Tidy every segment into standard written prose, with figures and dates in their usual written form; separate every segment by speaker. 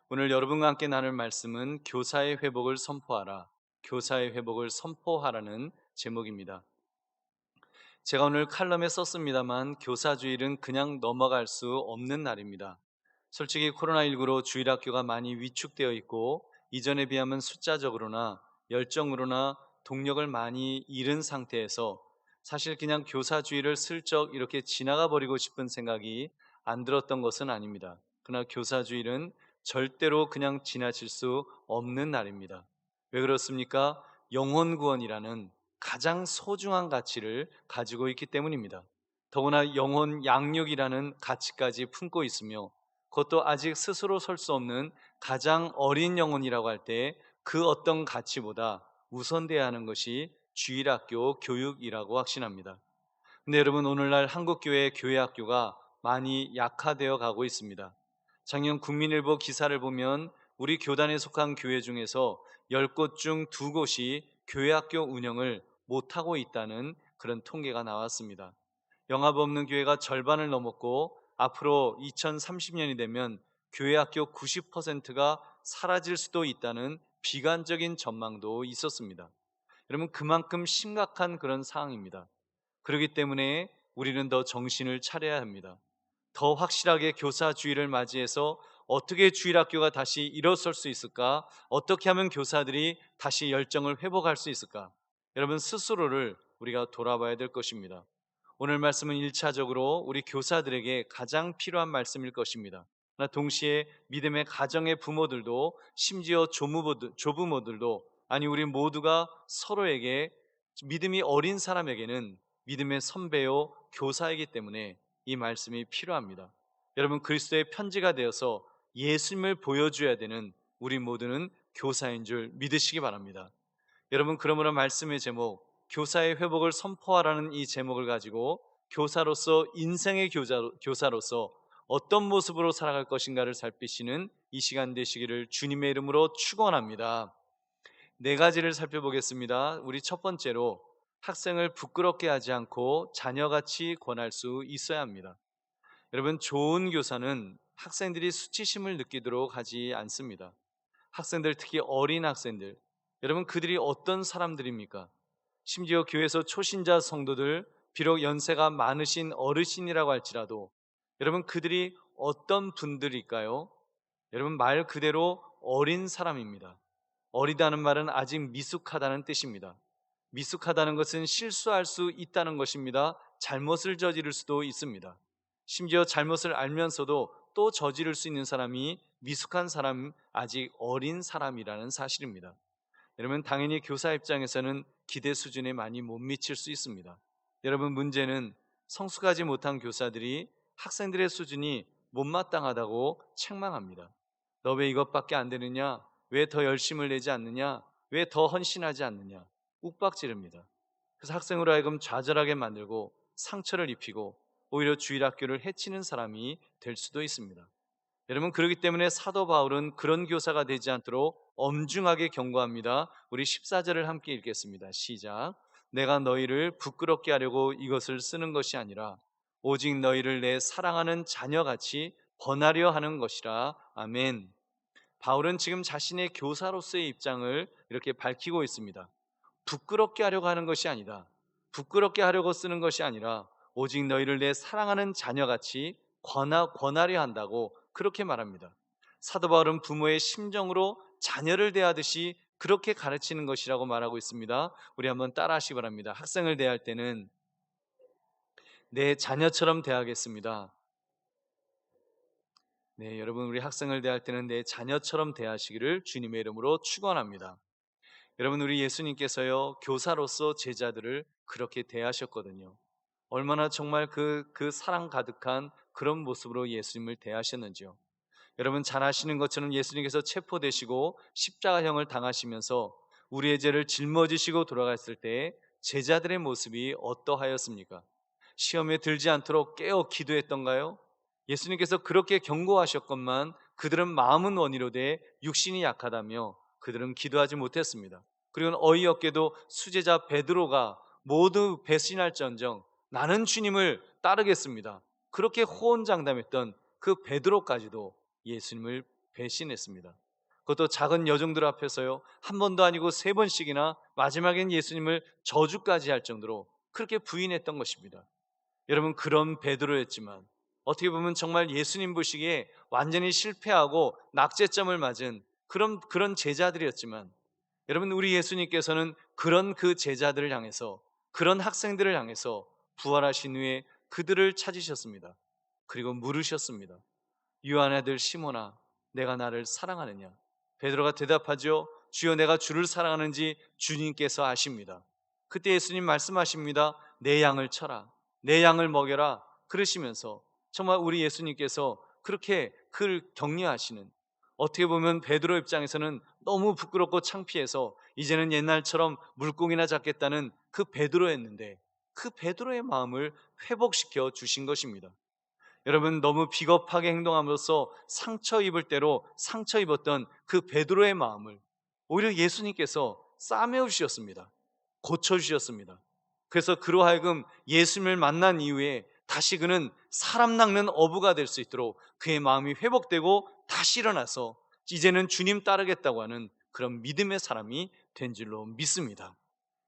Speaker 1: 오늘 여러분과 함께 나눌 말씀은 교사의 회복을 선포하라, 교사의 회복을 선포하라는 제목입니다. 제가 오늘 칼럼에 썼습니다만 교사주일은 그냥 넘어갈 수 없는 날입니다. 솔직히 코로나19로 주일학교가 많이 위축되어 있고 이전에 비하면 숫자적으로나 열정으로나 동력을 많이 잃은 상태에서 사실 그냥 교사주일을 슬쩍 이렇게 지나가 버리고 싶은 생각이 안 들었던 것은 아닙니다. 그러나 교사주일은 절대로 그냥 지나칠 수 없는 날입니다. 왜 그렇습니까? 영혼 구원이라는 가장 소중한 가치를 가지고 있기 때문입니다. 더구나 영혼 양육이라는 가치까지 품고 있으며 그것도 아직 스스로 설 수 없는 가장 어린 영혼이라고 할 때 그 어떤 가치보다 우선돼야 하는 것이 주일학교 교육이라고 확신합니다. 근데 여러분, 오늘날 한국교회 교회학교가 많이 약화되어 가고 있습니다. 작년 국민일보 기사를 보면 우리 교단에 속한 교회 중에서 10곳 중 2곳이 교회학교 운영을 못하고 있다는 그런 통계가 나왔습니다. 영합 없는 교회가 절반을 넘었고 앞으로 2030년이 되면 교회학교 90%가 사라질 수도 있다는 비관적인 전망도 있었습니다. 여러분, 그만큼 심각한 그런 상황입니다. 그렇기 때문에 우리는 더 정신을 차려야 합니다. 더 확실하게 교사 주일을 맞이해서 어떻게 주일학교가 다시 일어설 수 있을까? 어떻게 하면 교사들이 다시 열정을 회복할 수 있을까? 여러분, 스스로를 우리가 돌아봐야 될 것입니다. 오늘 말씀은 1차적으로 우리 교사들에게 가장 필요한 말씀일 것입니다. 그러나 동시에 믿음의 가정의 부모들도, 심지어 조부모들도, 아니 우리 모두가 서로에게, 믿음이 어린 사람에게는 믿음의 선배요 교사이기 때문에 이 말씀이 필요합니다. 여러분, 그리스도의 편지가 되어서 예수님을 보여줘야 되는 우리 모두는 교사인 줄 믿으시기 바랍니다. 여러분, 그러므로 말씀의 제목, 교사의 회복을 선포하라는 이 제목을 가지고 교사로서, 인생의 교사로서 어떤 모습으로 살아갈 것인가를 살피시는 이 시간 되시기를 주님의 이름으로 축원합니다. 네 가지를 살펴보겠습니다. 우리 첫 번째로, 학생을 부끄럽게 하지 않고 자녀같이 권할 수 있어야 합니다. 여러분, 좋은 교사는 학생들이 수치심을 느끼도록 하지 않습니다. 학생들, 특히 어린 학생들, 여러분, 그들이 어떤 사람들입니까? 심지어 교회에서 초신자 성도들, 비록 연세가 많으신 어르신이라고 할지라도 여러분, 그들이 어떤 분들일까요? 여러분, 말 그대로 어린 사람입니다. 어리다는 말은 아직 미숙하다는 뜻입니다. 미숙하다는 것은 실수할 수 있다는 것입니다. 잘못을 저지를 수도 있습니다. 심지어 잘못을 알면서도 또 저지를 수 있는 사람이 미숙한 사람, 아직 어린 사람이라는 사실입니다. 여러분, 당연히 교사 입장에서는 기대 수준에 많이 못 미칠 수 있습니다. 여러분, 문제는 성숙하지 못한 교사들이 학생들의 수준이 못마땅하다고 책망합니다. 너 왜 이것밖에 안 되느냐? 왜 더 열심을 내지 않느냐? 왜 더 헌신하지 않느냐? 욱박지릅니다. 그래서 학생으로 하여금 좌절하게 만들고 상처를 입히고 오히려 주일학교를 해치는 사람이 될 수도 있습니다. 여러분, 그렇기 때문에 사도 바울은 그런 교사가 되지 않도록 엄중하게 경고합니다. 우리 14절을 함께 읽겠습니다. 시작. 내가 너희를 부끄럽게 하려고 이것을 쓰는 것이 아니라 오직 너희를 내 사랑하는 자녀같이 권하려 하는 것이라. 아멘. 바울은 지금 자신의 교사로서의 입장을 이렇게 밝히고 있습니다. 부끄럽게 하려고 하는 것이 아니다. 부끄럽게 하려고 쓰는 것이 아니라 오직 너희를 내 사랑하는 자녀같이 권하려 한다고 그렇게 말합니다. 사도 바울은 부모의 심정으로 자녀를 대하듯이 그렇게 가르치는 것이라고 말하고 있습니다. 우리 한번 따라 하시기 바랍니다. 학생을 대할 때는 내 자녀처럼 대하겠습니다. 네, 여러분, 우리 학생을 대할 때는 내 자녀처럼 대하시기를 주님의 이름으로 축원합니다. 여러분, 우리 예수님께서요, 교사로서 제자들을 그렇게 대하셨거든요. 얼마나 정말 그 사랑 가득한 그런 모습으로 예수님을 대하셨는지요. 여러분, 잘 아시는 것처럼 예수님께서 체포되시고 십자가형을 당하시면서 우리의 죄를 짊어지시고 돌아갔을 때 제자들의 모습이 어떠하였습니까? 시험에 들지 않도록 깨어 기도했던가요? 예수님께서 그렇게 경고하셨건만 그들은 마음은 원이로되 육신이 약하다며 그들은 기도하지 못했습니다. 그리고 어이없게도 수제자 베드로가 모두 배신할지언정 나는 주님을 따르겠습니다, 그렇게 호언장담했던 그 베드로까지도 예수님을 배신했습니다. 그것도 작은 여종들 앞에서요. 한 번도 아니고 세 번씩이나 마지막엔 예수님을 저주까지 할 정도로 그렇게 부인했던 것입니다. 여러분, 그런 베드로였지만 어떻게 보면 정말 예수님 보시기에 완전히 실패하고 낙제점을 맞은 그런 제자들이었지만, 여러분, 우리 예수님께서는 그런 그 제자들을 향해서, 그런 학생들을 향해서 부활하신 후에 그들을 찾으셨습니다. 그리고 물으셨습니다. 요한의 아들 시몬아, 내가 나를 사랑하느냐? 베드로가 대답하죠. 주여, 내가 주를 사랑하는지 주님께서 아십니다. 그때 예수님 말씀하십니다. 내 양을 쳐라, 내 양을 먹여라, 그러시면서 정말 우리 예수님께서 그렇게 그를 격려하시는, 어떻게 보면 베드로 입장에서는 너무 부끄럽고 창피해서 이제는 옛날처럼 물고기나 잡겠다는 그 베드로였는데, 그 베드로의 마음을 회복시켜 주신 것입니다. 여러분, 너무 비겁하게 행동함으로써 상처 입을 대로 상처 입었던 그 베드로의 마음을 오히려 예수님께서 싸매어 주셨습니다. 고쳐 주셨습니다. 그래서 그로 하여금 예수님을 만난 이후에 다시 그는 사람 낚는 어부가 될 수 있도록 그의 마음이 회복되고 다시 일어나서 이제는 주님 따르겠다고 하는 그런 믿음의 사람이 된 줄로 믿습니다.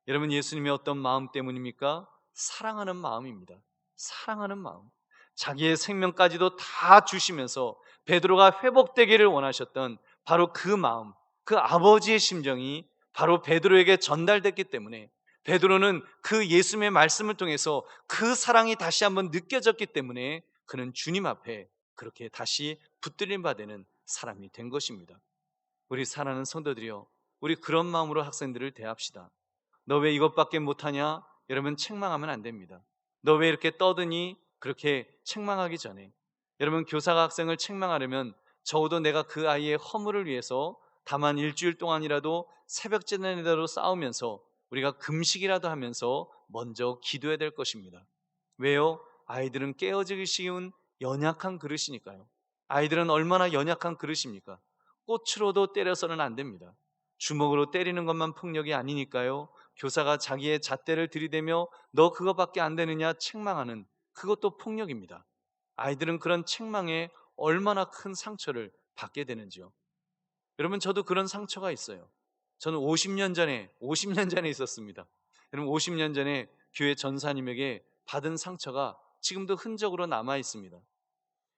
Speaker 1: 여러분, 예수님의 어떤 마음 때문입니까? 사랑하는 마음입니다. 사랑하는 마음. 자기의 생명까지도 다 주시면서 베드로가 회복되기를 원하셨던 바로 그 마음, 그 아버지의 심정이 바로 베드로에게 전달됐기 때문에, 베드로는 그 예수님의 말씀을 통해서 그 사랑이 다시 한번 느껴졌기 때문에 그는 주님 앞에 그렇게 다시 붙들림 받는 사람이 된 것입니다. 우리 사랑하는 성도들이여, 우리 그런 마음으로 학생들을 대합시다. 너 왜 이것밖에 못하냐? 여러분, 책망하면 안 됩니다. 너 왜 이렇게 떠드니? 그렇게 책망하기 전에, 여러분, 교사가 학생을 책망하려면 적어도 내가 그 아이의 허물을 위해서 다만 일주일 동안이라도 새벽제단이라도 싸우면서 우리가 금식이라도 하면서 먼저 기도해야 될 것입니다. 왜요? 아이들은 깨어지기 쉬운 연약한 그릇이니까요. 아이들은 얼마나 연약한 그릇입니까? 꽃으로도 때려서는 안 됩니다. 주먹으로 때리는 것만 폭력이 아니니까요. 교사가 자기의 잣대를 들이대며 너 그거밖에 안 되느냐 책망하는, 그것도 폭력입니다. 아이들은 그런 책망에 얼마나 큰 상처를 받게 되는지요. 여러분, 저도 그런 상처가 있어요. 저는 50년 전에 있었습니다. 여러분, 50년 전에 교회 전사님에게 받은 상처가 지금도 흔적으로 남아 있습니다.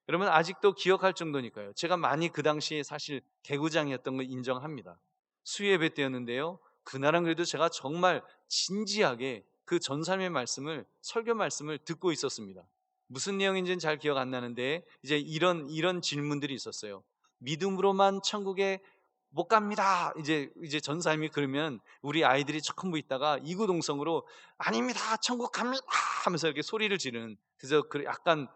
Speaker 1: 여러분, 아직도 기억할 정도니까요. 제가 많이 그 당시에 사실 개구장이었던 걸 인정합니다. 수요예배 때였는데요. 그날은 그래도 제가 정말 진지하게 그 전삶의 말씀을, 설교 말씀을 듣고 있었습니다. 무슨 내용인지는 잘 기억 안 나는데 이제 이런 질문들이 있었어요. 믿음으로만 천국에 못 갑니다. 이제 전사님이 그러면 우리 아이들이 전부 있다가 이구동성으로 아닙니다, 천국 갑니다 하면서 이렇게 소리를 지르는, 그래서 그 약간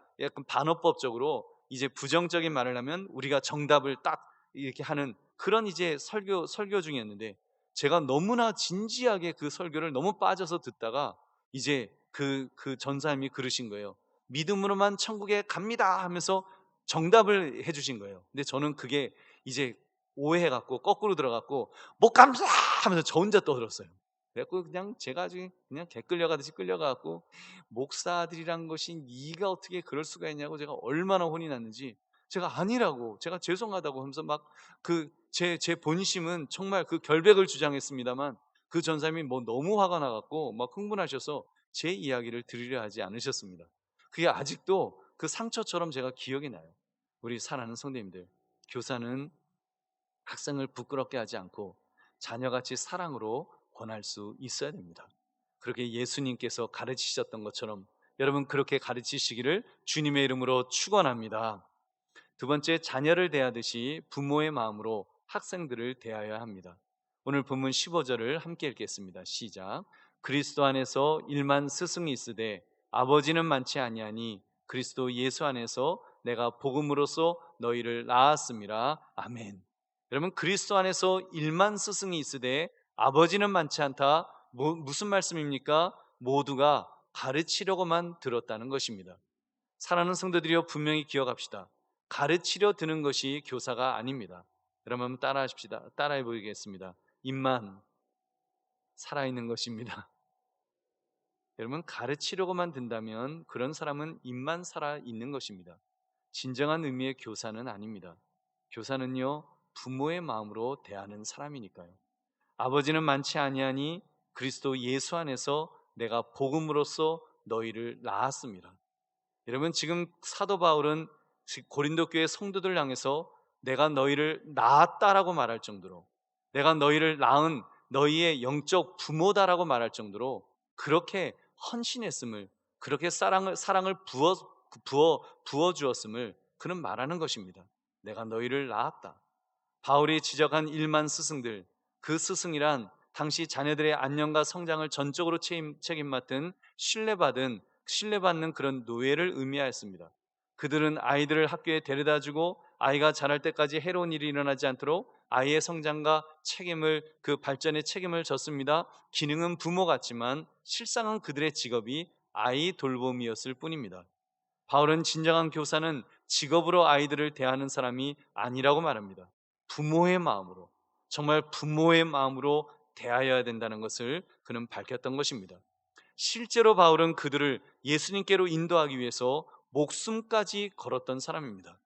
Speaker 1: 반어법적으로 이제 부정적인 말을 하면 우리가 정답을 딱 이렇게 하는 그런 이제 설교 중이었는데, 제가 너무나 진지하게 그 설교를 너무 빠져서 듣다가 이제 그 전사님이 그러신 거예요. 믿음으로만 천국에 갑니다 하면서 정답을 해주신 거예요. 근데 저는 그게 이제 오해해갖고 거꾸로 들어갔고 못 갑니다 하면서 저 혼자 떠들었어요. 그래갖고 그냥 제가 아주 그냥 개 끌려가듯이 끌려가갖고, 목사들이란 것이 네가 어떻게 그럴 수가 있냐고 제가 얼마나 혼이 났는지, 제가 아니라고, 제가 죄송하다고 하면서 막 그 제 본심은 정말 그 결백을 주장했습니다만, 그 전사님이 뭐 너무 화가 나갖고 막 흥분하셔서 제 이야기를 들으려 하지 않으셨습니다. 그게 아직도 그 상처처럼 제가 기억이 나요. 우리 사랑하는 성도님들, 교사는 학생을 부끄럽게 하지 않고 자녀같이 사랑으로 권할 수 있어야 됩니다. 그렇게 예수님께서 가르치셨던 것처럼 여러분 그렇게 가르치시기를 주님의 이름으로 축원합니다. 두 번째, 자녀를 대하듯이 부모의 마음으로 학생들을 대하여야 합니다. 오늘 본문 15절을 함께 읽겠습니다. 시작. 그리스도 안에서 일만 스승이 있으되 아버지는 많지 아니하니 그리스도 예수 안에서 내가 복음으로써 너희를 낳았음이라. 아멘. 여러분, 그리스도 안에서 일만 스승이 있으되 아버지는 많지 않다. 무슨 말씀입니까? 모두가 가르치려고만 들었다는 것입니다. 사랑하는 성도들이여, 분명히 기억합시다. 가르치려 드는 것이 교사가 아닙니다. 여러분 따라하십시다. 따라해 보이겠습니다. 입만 살아있는 것입니다. 여러분, 가르치려고만 든다면 그런 사람은 입만 살아있는 것입니다. 진정한 의미의 교사는 아닙니다. 교사는요, 부모의 마음으로 대하는 사람이니까요. 아버지는 많지 아니하니 그리스도 예수 안에서 내가 복음으로써 너희를 낳았습니다. 여러분, 지금 사도 바울은 고린도 교회 성도들 향해서 내가 너희를 낳았다라고 말할 정도로, 내가 너희를 낳은 너희의 영적 부모다라고 말할 정도로 그렇게 헌신했음을, 그렇게 사랑을 부어 주었음을 그는 말하는 것입니다. 내가 너희를 낳았다. 바울이 지적한 일만 스승들, 그 스승이란 당시 자녀들의 안녕과 성장을 전적으로 책임 맡은 신뢰받는 그런 노예를 의미하였습니다. 그들은 아이들을 학교에 데려다주고 아이가 자랄 때까지 해로운 일이 일어나지 않도록 아이의 성장과 그 발전에 책임을 졌습니다. 기능은 부모 같지만 실상은 그들의 직업이 아이 돌봄이었을 뿐입니다. 바울은 진정한 교사는 직업으로 아이들을 대하는 사람이 아니라고 말합니다. 부모의 마음으로, 정말 부모의 마음으로 대하여야 된다는 것을 그는 밝혔던 것입니다. 실제로 바울은 그들을 예수님께로 인도하기 위해서 목숨까지 걸었던 사람입니다.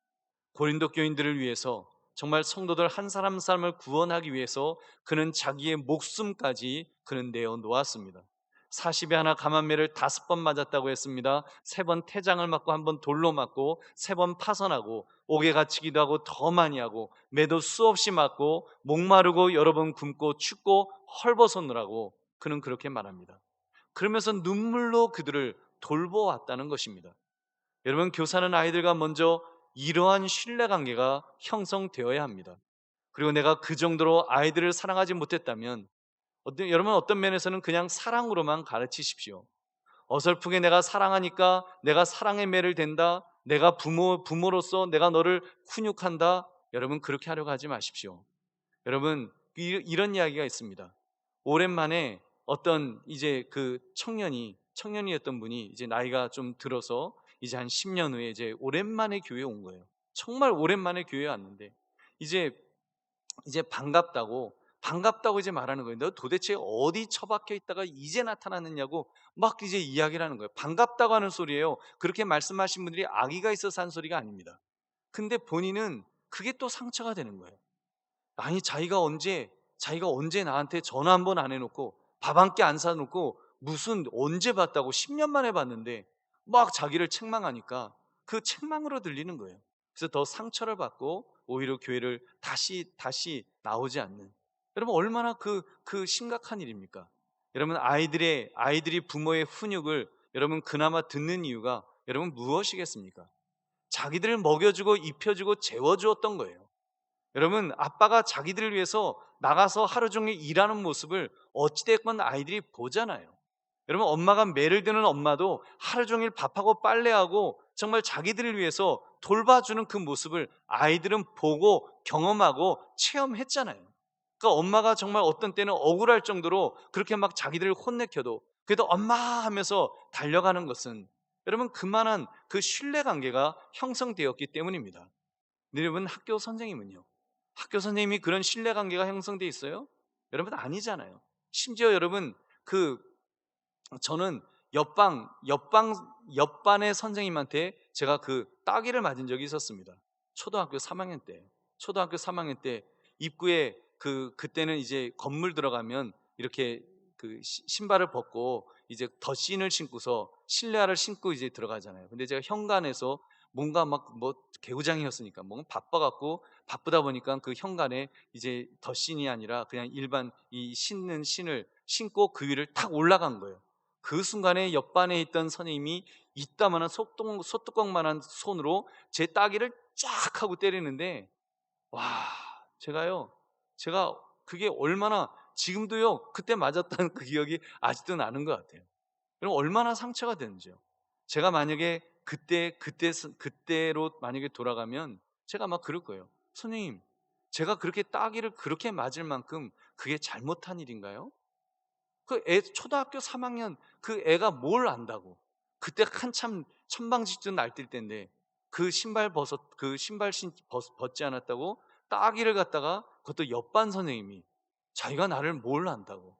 Speaker 1: 고린도 교인들을 위해서, 정말 성도들 한 사람 한 사람을 구원하기 위해서 그는 자기의 목숨까지 그는 내어 놓았습니다. 40에 하나 감한매를 5번 맞았다고 했습니다. 3번 태장을 맞고, 1번 돌로 맞고, 3번 파선하고, 옥에 갇히기도 하고, 더 많이 하고, 매도 수없이 맞고, 목마르고, 여러 번 굶고 춥고 헐벗었느라고 그는 그렇게 말합니다. 그러면서 눈물로 그들을 돌보았다는 것입니다. 여러분, 교사는 아이들과 먼저 이러한 신뢰관계가 형성되어야 합니다. 그리고 내가 그 정도로 아이들을 사랑하지 못했다면, 여러분, 어떤 면에서는 그냥 사랑으로만 가르치십시오. 어설프게 내가 사랑하니까 내가 사랑의 매를 된다, 내가 부모로서 내가 너를 훈육한다, 여러분, 그렇게 하려고 하지 마십시오. 여러분, 이런 이야기가 있습니다. 오랜만에 어떤 이제 그 청년이었던 분이 이제 나이가 좀 들어서 이제 한 10년 후에 이제 오랜만에 교회에 온 거예요. 정말 오랜만에 교회에 왔는데 이제 반갑다고 이제 말하는 거예요. 너 도대체 어디 처박혀 있다가 이제 나타났느냐고 막 이제 이야기를 하는 거예요. 반갑다고 하는 소리예요. 그렇게 말씀하신 분들이 악의가 있어서 한 소리가 아닙니다. 근데 본인은 그게 또 상처가 되는 거예요. 아니, 자기가 언제 나한테 전화 한 번 안 해놓고 밥 한 끼 안 사놓고 무슨 언제 봤다고 10년 만에 봤는데 막 자기를 책망하니까 그 책망으로 들리는 거예요. 그래서 더 상처를 받고 오히려 교회를 다시 나오지 않는, 여러분, 얼마나 그 심각한 일입니까? 여러분, 아이들이 부모의 훈육을 여러분 그나마 듣는 이유가 여러분 무엇이겠습니까? 자기들을 먹여주고 입혀주고 재워주었던 거예요. 여러분, 아빠가 자기들을 위해서 나가서 하루 종일 일하는 모습을 어찌됐건 아이들이 보잖아요. 여러분, 엄마가 매를 드는 엄마도 하루 종일 밥하고 빨래하고 정말 자기들을 위해서 돌봐주는 그 모습을 아이들은 보고 경험하고 체험했잖아요. 그러니까 엄마가 정말 어떤 때는 억울할 정도로 그렇게 막 자기들을 혼내켜도 그래도 엄마 하면서 달려가는 것은 여러분 그만한 그 신뢰관계가 형성되었기 때문입니다. 근데 여러분, 학교 선생님이 그런 신뢰관계가 형성돼 있어요? 여러분, 아니잖아요. 심지어 여러분, 저는 옆반의 선생님한테 제가 그 따기를 맞은 적이 있었습니다. 초등학교 3학년 때 입구에 그때는 이제 건물 들어가면 이렇게 신발을 벗고 이제 덧신을 신고서 실내화를 신고 이제 들어가잖아요. 근데 제가 현관에서 뭔가 막 뭐 개구장이었으니까 뭔가 바쁘다 보니까 그 현관에 이제 덧신이 아니라 그냥 일반 이 신는 신을 신고 그 위를 탁 올라간 거예요. 그 순간에 옆반에 있던 선생님이 이따만한 소뚜껑만한 손으로 제 따귀를 쫙 하고 때리는데, 와, 제가 그게 얼마나, 지금도요 그때 맞았다는 그 기억이 아직도 나는 것 같아요. 그럼 얼마나 상처가 되는지요. 제가 만약에 그때로 만약에 돌아가면 제가 막 그럴 거예요. 선생님, 제가 그렇게 따귀를 그렇게 맞을 만큼 그게 잘못한 일인가요? 초등학교 3학년 그 애가 뭘 안다고. 그때 한참 천방지축 날뛸 때인데 벗지 않았다고 따귀를 갖다가, 그것도 옆반 선생님이, 자기가 나를 뭘 안다고.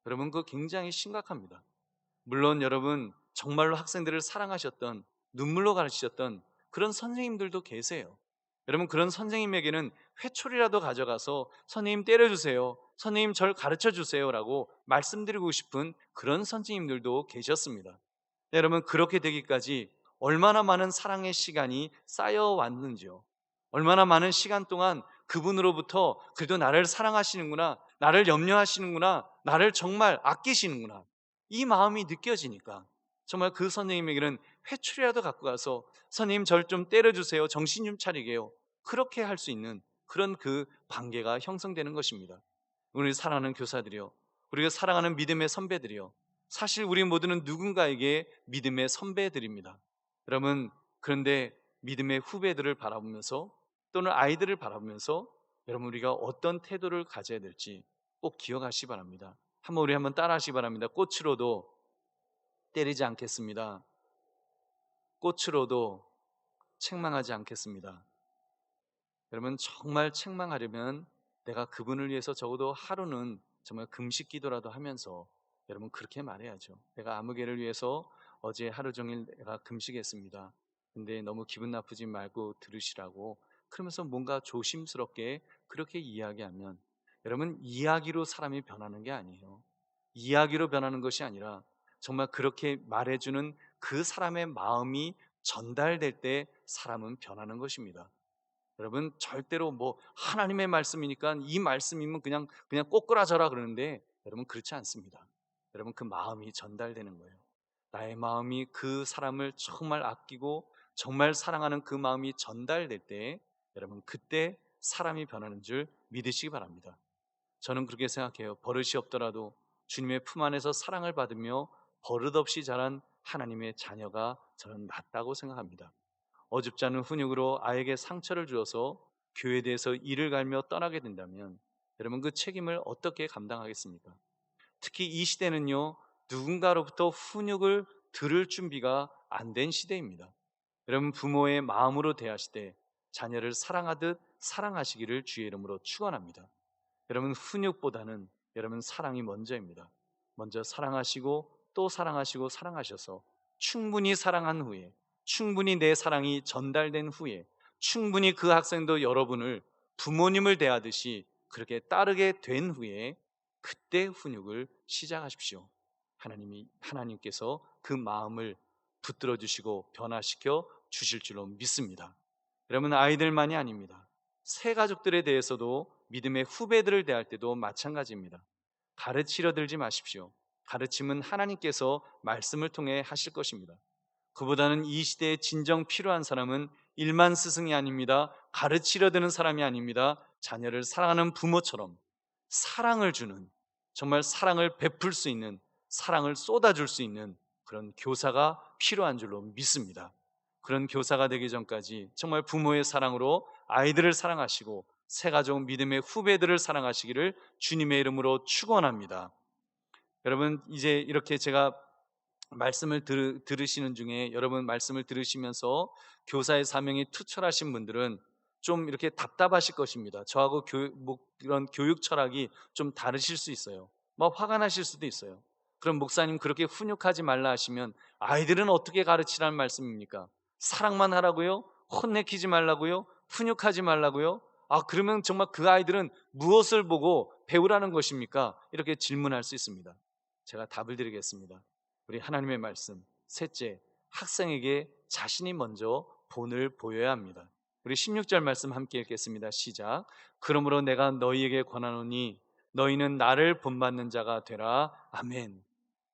Speaker 1: 여러분, 그거 굉장히 심각합니다. 물론 여러분, 정말로 학생들을 사랑하셨던, 눈물로 가르치셨던 그런 선생님들도 계세요. 여러분, 그런 선생님에게는 회초리라도 가져가서 선생님 때려주세요, 선생님 절 가르쳐 주세요라고 말씀드리고 싶은 그런 선생님들도 계셨습니다. 여러분, 그렇게 되기까지 얼마나 많은 사랑의 시간이 쌓여왔는지요. 얼마나 많은 시간 동안 그분으로부터 그래도 나를 사랑하시는구나, 나를 염려하시는구나, 나를 정말 아끼시는구나, 이 마음이 느껴지니까 정말 그 선생님에게는 회초리라도 갖고 가서 선생님 절 좀 때려주세요, 정신 좀 차리게요, 그렇게 할 수 있는 그런 그 관계가 형성되는 것입니다. 우리 사랑하는 교사들이요, 우리가 사랑하는 믿음의 선배들이요, 사실 우리 모두는 누군가에게 믿음의 선배들입니다. 여러분, 그런데 믿음의 후배들을 바라보면서 또는 아이들을 바라보면서 여러분, 우리가 어떤 태도를 가져야 될지 꼭 기억하시기 바랍니다. 한번 따라 하시기 바랍니다. 꽃으로도 때리지 않겠습니다. 꽃으로도 책망하지 않겠습니다. 여러분, 정말 책망하려면 내가 그분을 위해서 적어도 하루는 정말 금식 기도라도 하면서 여러분 그렇게 말해야죠. 내가 아무개를 위해서 어제 하루 종일 내가 금식했습니다. 근데 너무 기분 나쁘지 말고 들으시라고, 그러면서 뭔가 조심스럽게 그렇게 이야기하면, 여러분, 이야기로 사람이 변하는 게 아니에요. 이야기로 변하는 것이 아니라 정말 그렇게 말해주는 그 사람의 마음이 전달될 때 사람은 변하는 것입니다. 여러분, 절대로 뭐 하나님의 말씀이니까 이 말씀이면 그냥 꼬꾸라져라 그러는데, 여러분 그렇지 않습니다. 여러분, 그 마음이 전달되는 거예요. 나의 마음이 그 사람을 정말 아끼고 정말 사랑하는 그 마음이 전달될 때, 여러분 그때 사람이 변하는 줄 믿으시기 바랍니다. 저는 그렇게 생각해요. 버릇이 없더라도 주님의 품 안에서 사랑을 받으며 버릇없이 자란 하나님의 자녀가 저는 낫다고 생각합니다. 어줍지 않은 훈육으로 아이에게 상처를 주어서 교회에 대해서 이를 갈며 떠나게 된다면 여러분, 그 책임을 어떻게 감당하겠습니까? 특히 이 시대는요, 누군가로부터 훈육을 들을 준비가 안 된 시대입니다. 여러분, 부모의 마음으로 대하시되 자녀를 사랑하듯 사랑하시기를 주의 이름으로 축원합니다. 여러분, 훈육보다는 여러분 사랑이 먼저입니다. 먼저 사랑하시고 또 사랑하시고 사랑하셔서 충분히 사랑한 후에, 충분히 내 사랑이 전달된 후에, 충분히 그 학생도 여러분을 부모님을 대하듯이 그렇게 따르게 된 후에 그때 훈육을 시작하십시오. 하나님께서 그 마음을 붙들어 주시고 변화시켜 주실 줄로 믿습니다. 여러분, 아이들만이 아닙니다. 새 가족들에 대해서도 믿음의 후배들을 대할 때도 마찬가지입니다. 가르치려 들지 마십시오. 가르침은 하나님께서 말씀을 통해 하실 것입니다. 그보다는 이 시대에 진정 필요한 사람은 일만 스승이 아닙니다. 가르치려 드는 사람이 아닙니다. 자녀를 사랑하는 부모처럼 사랑을 주는, 정말 사랑을 베풀 수 있는, 사랑을 쏟아줄 수 있는 그런 교사가 필요한 줄로 믿습니다. 그런 교사가 되기 전까지 정말 부모의 사랑으로 아이들을 사랑하시고 새가족 믿음의 후배들을 사랑하시기를 주님의 이름으로 축원합니다. 여러분, 이제 이렇게 제가 말씀을 들으시는 중에, 여러분 말씀을 들으시면서 교사의 사명이 투철하신 분들은 좀 이렇게 답답하실 것입니다. 저하고 이런 교육 철학이 좀 다르실 수 있어요. 막 화가 나실 수도 있어요. 그럼 목사님, 그렇게 훈육하지 말라 하시면 아이들은 어떻게 가르치라는 말씀입니까? 사랑만 하라고요? 혼내키지 말라고요? 훈육하지 말라고요? 그러면 정말 그 아이들은 무엇을 보고 배우라는 것입니까? 이렇게 질문할 수 있습니다. 제가 답을 드리겠습니다. 우리 하나님의 말씀, 셋째, 학생에게 자신이 먼저 본을 보여야 합니다. 우리 16절 말씀 함께 읽겠습니다. 시작. 그러므로 내가 너희에게 권하노니 너희는 나를 본받는 자가 되라. 아멘.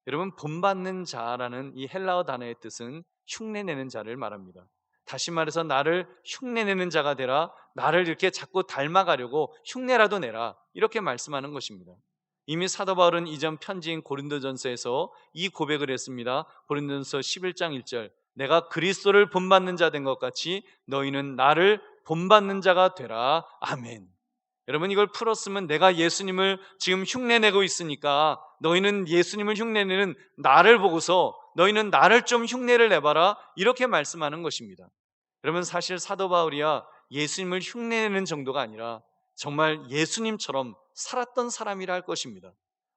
Speaker 1: 여러분, 본받는 자라는 이 헬라어 단어의 뜻은 흉내내는 자를 말합니다. 다시 말해서 나를 흉내내는 자가 되라. 나를 이렇게 자꾸 닮아가려고 흉내라도 내라, 이렇게 말씀하는 것입니다. 이미 사도 바울은 이전 편지인 고린도전서에서 이 고백을 했습니다. 고린도전서 11장 1절, 내가 그리스도를 본받는 자 된 것 같이 너희는 나를 본받는 자가 되라. 아멘. 여러분, 이걸 풀었으면 내가 예수님을 지금 흉내내고 있으니까 너희는 예수님을 흉내내는 나를 보고서 너희는 나를 좀 흉내를 내봐라, 이렇게 말씀하는 것입니다. 여러분, 사실 사도 바울이야 예수님을 흉내내는 정도가 아니라 정말 예수님처럼 살았던 사람이라 할 것입니다.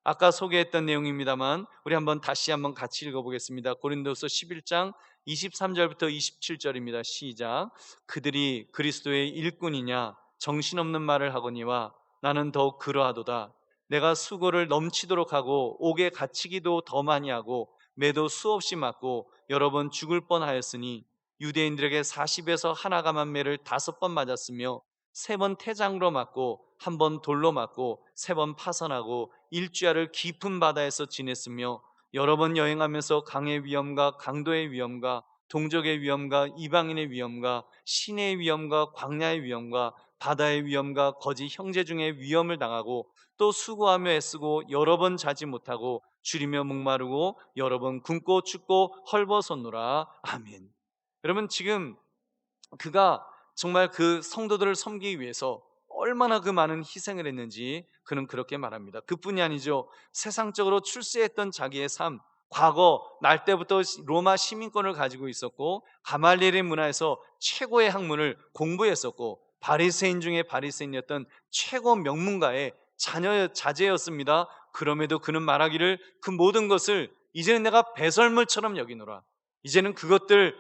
Speaker 1: 아까 소개했던 내용입니다만 우리 한번 다시 한번 같이 읽어보겠습니다. 고린도서 11장 23절부터 27절입니다. 시작. 그들이 그리스도의 일꾼이냐 정신없는 말을 하거니와 나는 더욱 그러하도다. 내가 수고를 넘치도록 하고 옥에 갇히기도 더 많이 하고 매도 수없이 맞고 여러 번 죽을 뻔하였으니 유대인들에게 40에서 하나 감한 매를 5번 맞았으며 3번 태장으로 맞고 1번 돌로 맞고 3번 파선하고 일주야를 깊은 바다에서 지냈으며 여러 번 여행하면서 강의 위험과 강도의 위험과 동족의 위험과 이방인의 위험과 시내의 위험과 광야의 위험과 바다의 위험과 거짓 형제 중에 위험을 당하고 또 수고하며 애쓰고 여러 번 자지 못하고 줄이며 목마르고 여러 번 굶고 춥고 헐벗었노라. 아멘. 여러분, 지금 그가 정말 그 성도들을 섬기기 위해서 얼마나 그 많은 희생을 했는지 그는 그렇게 말합니다. 그뿐이 아니죠. 세상적으로 출세했던 자기의 삶, 과거 날 때부터 로마 시민권을 가지고 있었고 가말리엘의 문화에서 최고의 학문을 공부했었고 바리새인 중에 바리새인이었던 최고 명문가의 자제였습니다. 그럼에도 그는 말하기를 그 모든 것을 이제는 내가 배설물처럼 여기노라. 이제는 그것들을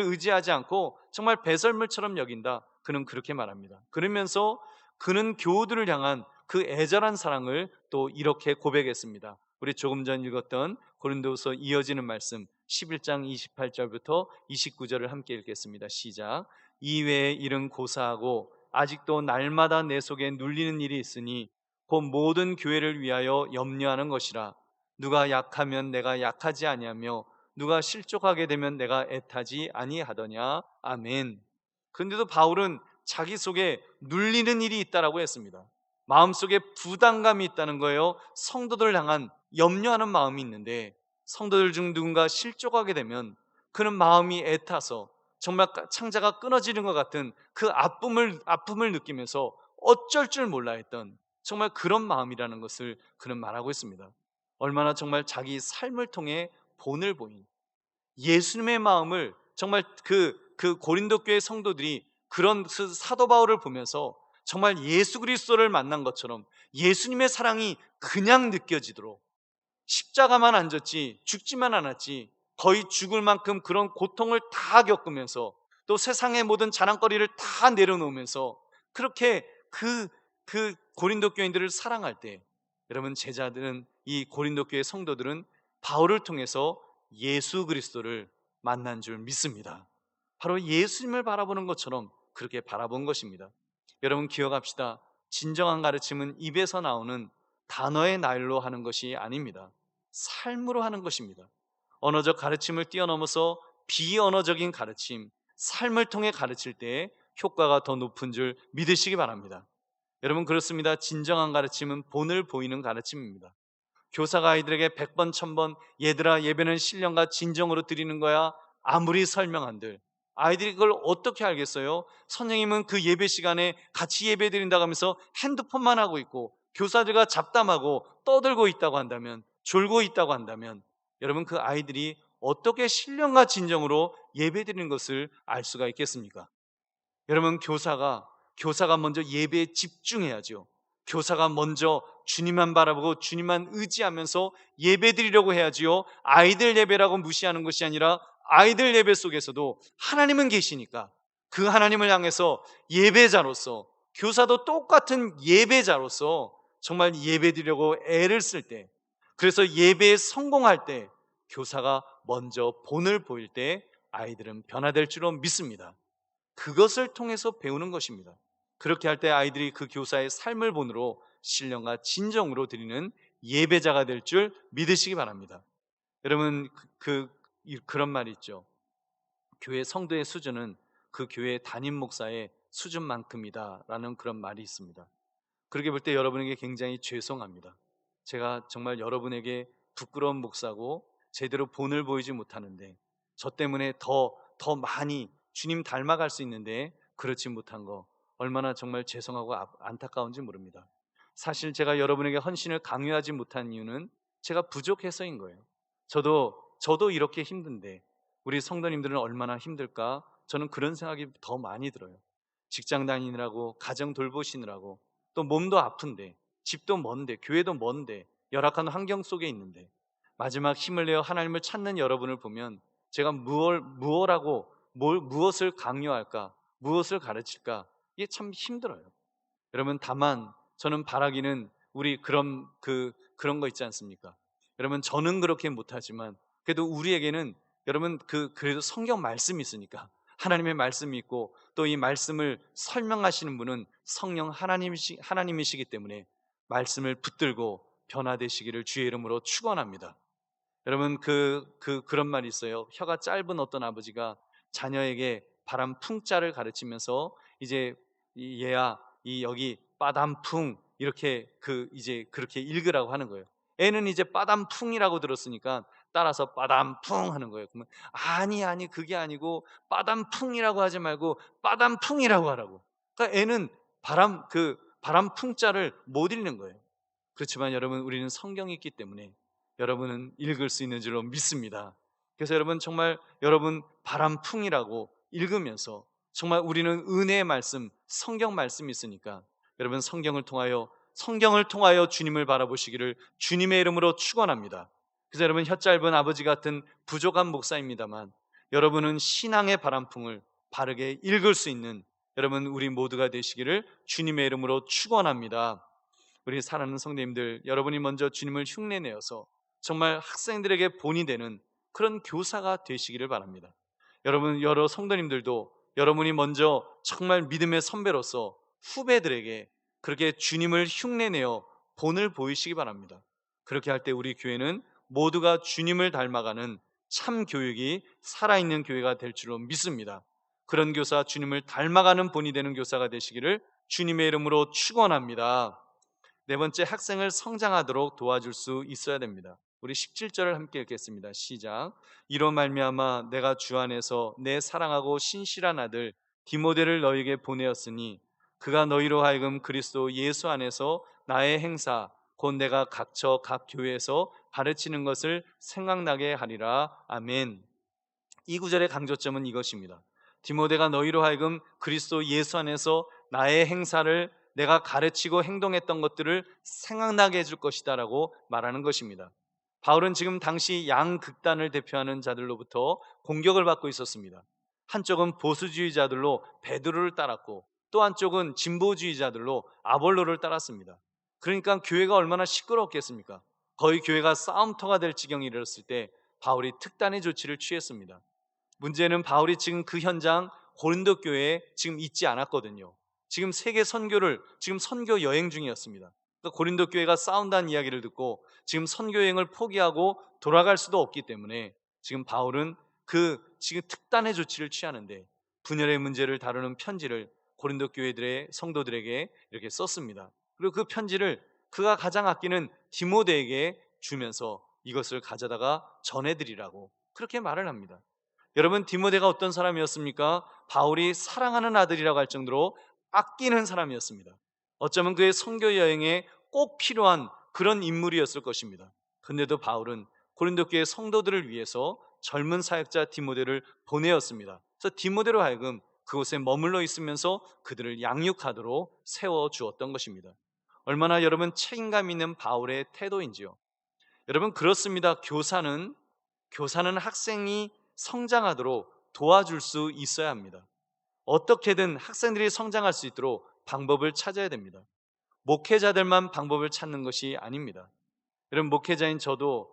Speaker 1: 의지하지 않고 정말 배설물처럼 여긴다. 그는 그렇게 말합니다. 그러면서 그는 교우들을 향한 그 애절한 사랑을 또 이렇게 고백했습니다. 우리 조금 전 읽었던 고린도서 이어지는 말씀 11장 28절부터 29절을 함께 읽겠습니다. 시작. 이외의 일은 고사하고 아직도 날마다 내 속에 눌리는 일이 있으니 곧 모든 교회를 위하여 염려하는 것이라. 누가 약하면 내가 약하지 아니하며 누가 실족하게 되면 내가 애타지 아니하더냐. 아멘. 그런데도 바울은 자기 속에 눌리는 일이 있다라고 했습니다. 마음속에 부담감이 있다는 거예요. 성도들을 향한 염려하는 마음이 있는데 성도들 중 누군가 실족하게 되면 그는 마음이 애타서 정말 창자가 끊어지는 것 같은 그 아픔을 느끼면서 어쩔 줄 몰라 했던 정말 그런 마음이라는 것을 그는 말하고 있습니다. 얼마나 정말 자기 삶을 통해 본을 보인 예수님의 마음을 정말 그 고린도 교회 성도들이 그런 사도 바울을 보면서 정말 예수 그리스도를 만난 것처럼 예수님의 사랑이 그냥 느껴지도록 십자가만 안 졌지 죽지만 않았지 거의 죽을 만큼 그런 고통을 다 겪으면서 또 세상의 모든 자랑거리를 다 내려놓으면서 그렇게 그 고린도 교인들을 사랑할 때 여러분 제자들은 이 고린도 교회 성도들은 바울을 통해서 예수 그리스도를 만난 줄 믿습니다. 바로 예수님을 바라보는 것처럼 그렇게 바라본 것입니다. 여러분 기억합시다. 진정한 가르침은 입에서 나오는 단어의 나열로 하는 것이 아닙니다. 삶으로 하는 것입니다. 언어적 가르침을 뛰어넘어서 비언어적인 가르침, 삶을 통해 가르칠 때 효과가 더 높은 줄 믿으시기 바랍니다. 여러분 그렇습니다. 진정한 가르침은 본을 보이는 가르침입니다. 교사가 아이들에게 100번 1000번 얘들아 예배는 신령과 진정으로 드리는 거야 아무리 설명한들 아이들이 그걸 어떻게 알겠어요? 선생님은 그 예배 시간에 같이 예배 드린다고 하면서 핸드폰만 하고 있고 교사들과 잡담하고 떠들고 있다고 한다면 졸고 있다고 한다면 여러분 그 아이들이 어떻게 신령과 진정으로 예배 드리는 것을 알 수가 있겠습니까? 여러분 교사가 먼저 예배에 집중해야죠. 교사가 먼저 주님만 바라보고 주님만 의지하면서 예배 드리려고 해야지요. 아이들 예배라고 무시하는 것이 아니라 아이들 예배 속에서도 하나님은 계시니까 그 하나님을 향해서 예배자로서 교사도 똑같은 예배자로서 정말 예배 드리려고 애를 쓸 때 그래서 예배에 성공할 때 교사가 먼저 본을 보일 때 아이들은 변화될 줄로 믿습니다. 그것을 통해서 배우는 것입니다. 그렇게 할 때 아이들이 그 교사의 삶을 본으로 신령과 진정으로 드리는 예배자가 될 줄 믿으시기 바랍니다. 여러분 그런 말이 있죠. 교회 성도의 수준은 그 교회 담임 목사의 수준만큼이다 라는 그런 말이 있습니다. 그렇게 볼 때 여러분에게 굉장히 죄송합니다. 제가 정말 여러분에게 부끄러운 목사고 제대로 본을 보이지 못하는데 저 때문에 더 많이 주님 닮아갈 수 있는데 그렇지 못한 거 얼마나 정말 죄송하고 안타까운지 모릅니다. 사실 제가 여러분에게 헌신을 강요하지 못한 이유는 제가 부족해서인 거예요. 저도 이렇게 힘든데 우리 성도님들은 얼마나 힘들까? 저는 그런 생각이 더 많이 들어요. 직장 다니느라고 가정 돌보시느라고 또 몸도 아픈데 집도 먼데 교회도 먼데 열악한 환경 속에 있는데 마지막 힘을 내어 하나님을 찾는 여러분을 보면 제가 무엇을 강요할까, 무엇을 가르칠까, 이게 참 힘들어요. 여러분, 다만 저는 바라기는 우리 그런 거 있지 않습니까? 여러분, 저는 그렇게 못하지만 그래도 우리에게는 여러분 그래도 성경 말씀이 있으니까, 하나님의 말씀이 있고 또 이 말씀을 설명하시는 분은 성령 하나님이시기 때문에 말씀을 붙들고 변화되시기를 주의 이름으로 축원합니다. 여러분, 그런 말이 있어요. 혀가 짧은 어떤 아버지가 자녀에게 바람 풍자를 가르치면서 이제 얘야, 이 여기 빠담풍, 이렇게 이제 그렇게 읽으라고 하는 거예요. 애는 이제 빠담풍이라고 들었으니까 따라서 빠담풍 하는 거예요. 그러면 아니 그게 아니고 빠담풍이라고 하지 말고 빠담풍이라고 하라고. 그러니까 애는 바람풍자를 못 읽는 거예요. 그렇지만 여러분, 우리는 성경이 있기 때문에 여러분은 읽을 수 있는 줄로 믿습니다. 그래서 여러분, 정말 여러분 바람풍이라고 읽으면서 정말 우리는 은혜의 말씀, 성경 말씀이 있으니까 여러분, 성경을 통하여 주님을 바라보시기를 주님의 이름으로 축원합니다. 그래서 여러분, 혀 짧은 아버지 같은 부족한 목사입니다만 여러분은 신앙의 바람풍을 바르게 읽을 수 있는 여러분, 우리 모두가 되시기를 주님의 이름으로 축원합니다. 우리 사랑하는 성도님들, 여러분이 먼저 주님을 흉내내어서 정말 학생들에게 본이 되는 그런 교사가 되시기를 바랍니다. 여러분, 여러 성도님들도 여러분이 먼저 정말 믿음의 선배로서 후배들에게 그렇게 주님을 흉내내어 본을 보이시기 바랍니다. 그렇게 할 때 우리 교회는 모두가 주님을 닮아가는 참 교육이 살아있는 교회가 될 줄로 믿습니다. 그런 교사, 주님을 닮아가는 본이 되는 교사가 되시기를 주님의 이름으로 축원합니다. 네 번째, 학생을 성장하도록 도와줄 수 있어야 됩니다. 우리 17절을 함께 읽겠습니다. 시작. 이로 말미암아 내가 주 안에서 내 사랑하고 신실한 아들 디모데를 너희에게 보내었으니 그가 너희로 하여금 그리스도 예수 안에서 나의 행사 곧 내가 각처 각 교회에서 가르치는 것을 생각나게 하리라. 아멘. 이 구절의 강조점은 이것입니다. 디모데가 너희로 하여금 그리스도 예수 안에서 나의 행사를 내가 가르치고 행동했던 것들을 생각나게 해줄 것이다 라고 말하는 것입니다. 바울은 지금 당시 양극단을 대표하는 자들로부터 공격을 받고 있었습니다. 한쪽은 보수주의자들로 베드로를 따랐고 또 한쪽은 진보주의자들로 아볼로를 따랐습니다. 그러니까 교회가 얼마나 시끄러웠겠습니까? 거의 교회가 싸움터가 될 지경에 이르렀을 때 바울이 특단의 조치를 취했습니다. 문제는 바울이 지금 그 현장 고린도 교회에 지금 있지 않았거든요. 지금 세계 선교를 지금 선교 여행 중이었습니다. 그러니까 고린도 교회가 싸운다는 이야기를 듣고 지금 선교 여행을 포기하고 돌아갈 수도 없기 때문에 지금 바울은 지금 특단의 조치를 취하는데 분열의 문제를 다루는 편지를 고린도 교회들의 성도들에게 이렇게 썼습니다. 그리고 그 편지를 그가 가장 아끼는 디모데에게 주면서 이것을 가져다가 전해드리라고 그렇게 말을 합니다. 여러분, 디모데가 어떤 사람이었습니까? 바울이 사랑하는 아들이라고 할 정도로 아끼는 사람이었습니다. 어쩌면 그의 선교 여행에 꼭 필요한 그런 인물이었을 것입니다. 근데도 바울은 고린도 교회 성도들을 위해서 젊은 사역자 디모데를 보내었습니다. 그래서 디모데로 하여금 그곳에 머물러 있으면서 그들을 양육하도록 세워주었던 것입니다. 얼마나 여러분 책임감 있는 바울의 태도인지요. 여러분, 그렇습니다. 교사는 학생이 성장하도록 도와줄 수 있어야 합니다. 어떻게든 학생들이 성장할 수 있도록 방법을 찾아야 됩니다. 목회자들만 방법을 찾는 것이 아닙니다. 여러분, 목회자인 저도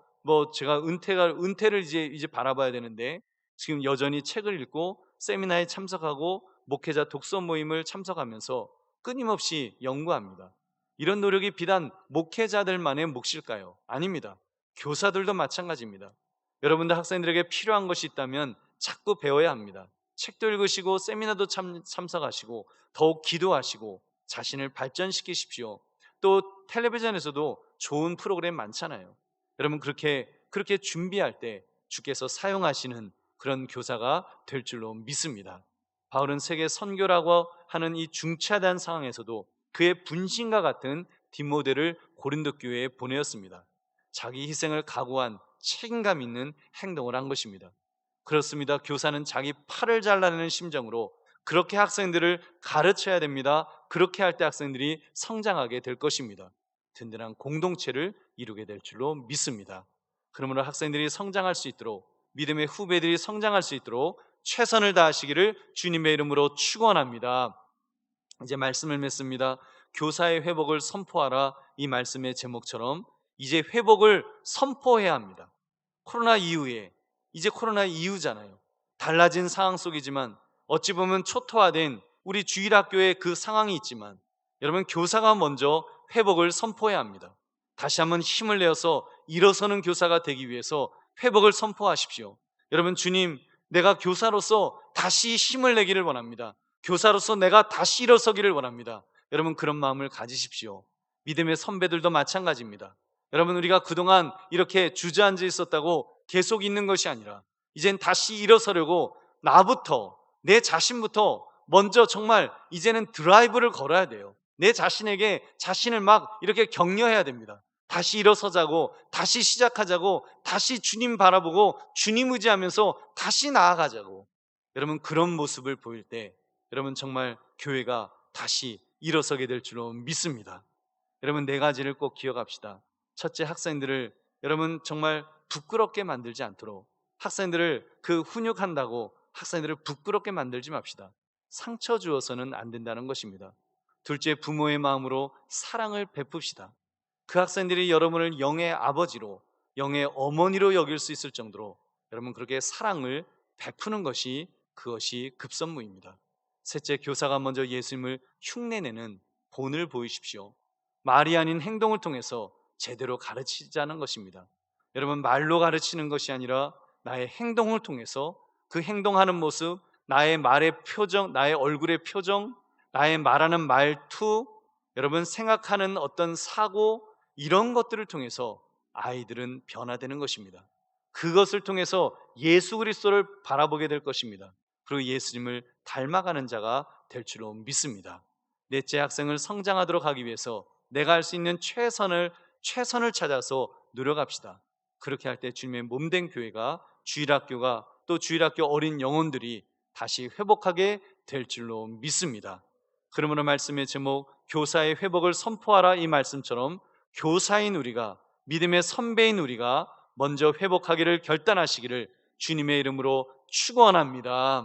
Speaker 1: 제가 은퇴를 이제 바라봐야 되는데 지금 여전히 책을 읽고 세미나에 참석하고 목회자 독서 모임을 참석하면서 끊임없이 연구합니다. 이런 노력이 비단 목회자들만의 몫일까요? 아닙니다. 교사들도 마찬가지입니다. 여러분들 학생들에게 필요한 것이 있다면 자꾸 배워야 합니다. 책도 읽으시고 세미나도 참석하시고 더욱 기도하시고 자신을 발전시키십시오. 또 텔레비전에서도 좋은 프로그램 많잖아요. 여러분, 그렇게 준비할 때 주께서 사용하시는 그런 교사가 될 줄로 믿습니다. 바울은 세계 선교라고 하는 이 중차대한 상황에서도 그의 분신과 같은 디모데를 고린도 교회에 보내었습니다. 자기 희생을 각오한 책임감 있는 행동을 한 것입니다. 그렇습니다. 교사는 자기 팔을 잘라내는 심정으로 그렇게 학생들을 가르쳐야 됩니다. 그렇게 할 때 학생들이 성장하게 될 것입니다. 든든한 공동체를 이루게 될 줄로 믿습니다. 그러므로 학생들이 성장할 수 있도록, 믿음의 후배들이 성장할 수 있도록 최선을 다하시기를 주님의 이름으로 축원합니다. 이제 말씀을 맺습니다. 교사의 회복을 선포하라, 이 말씀의 제목처럼 이제 회복을 선포해야 합니다. 코로나 이후에, 이제 코로나 이후잖아요. 달라진 상황 속이지만, 어찌 보면 초토화된 우리 주일학교의 그 상황이 있지만, 여러분, 교사가 먼저 회복을 선포해야 합니다. 다시 한번 힘을 내어서 일어서는 교사가 되기 위해서 회복을 선포하십시오. 여러분, 주님, 내가 교사로서 다시 힘을 내기를 원합니다. 교사로서 내가 다시 일어서기를 원합니다. 여러분, 그런 마음을 가지십시오. 믿음의 선배들도 마찬가지입니다. 여러분, 우리가 그동안 이렇게 주저앉아 있었다고 계속 있는 것이 아니라, 이젠 다시 일어서려고 나부터, 내 자신부터 먼저 정말 이제는 드라이브를 걸어야 돼요. 내 자신에게 자신을 막 이렇게 격려해야 됩니다. 다시 일어서자고, 다시 시작하자고, 다시 주님 바라보고 주님 의지하면서 다시 나아가자고. 여러분, 그런 모습을 보일 때 여러분, 정말 교회가 다시 일어서게 될 줄로 믿습니다. 여러분, 네 가지를 꼭 기억합시다. 첫째, 학생들을 여러분 정말 부끄럽게 만들지 않도록, 학생들을 그 훈육한다고 학생들을 부끄럽게 만들지 맙시다. 상처 주어서는 안 된다는 것입니다. 둘째, 부모의 마음으로 사랑을 베풉시다. 그 학생들이 여러분을 영의 아버지로, 영의 어머니로 여길 수 있을 정도로 여러분 그렇게 사랑을 베푸는 것이, 그것이 급선무입니다. 셋째, 교사가 먼저 예수님을 흉내내는 본을 보이십시오. 말이 아닌 행동을 통해서 제대로 가르치자는 것입니다. 여러분, 말로 가르치는 것이 아니라 나의 행동을 통해서, 그 행동하는 모습, 나의 말의 표정, 나의 얼굴의 표정, 나의 말하는 말투, 여러분 생각하는 어떤 사고, 이런 것들을 통해서 아이들은 변화되는 것입니다. 그것을 통해서 예수 그리스도를 바라보게 될 것입니다. 그리고 예수님을 닮아가는 자가 될 줄로 믿습니다. 넷째, 학생을 성장하도록 하기 위해서 내가 할 수 있는 최선을 찾아서 노력합시다. 그렇게 할 때 주님의 몸된 교회가, 주일학교가, 또 주일학교 어린 영혼들이 다시 회복하게 될 줄로 믿습니다. 그러므로 말씀의 제목, 교사의 회복을 선포하라, 이 말씀처럼 교사인 우리가, 믿음의 선배인 우리가 먼저 회복하기를 결단하시기를 주님의 이름으로 축원합니다.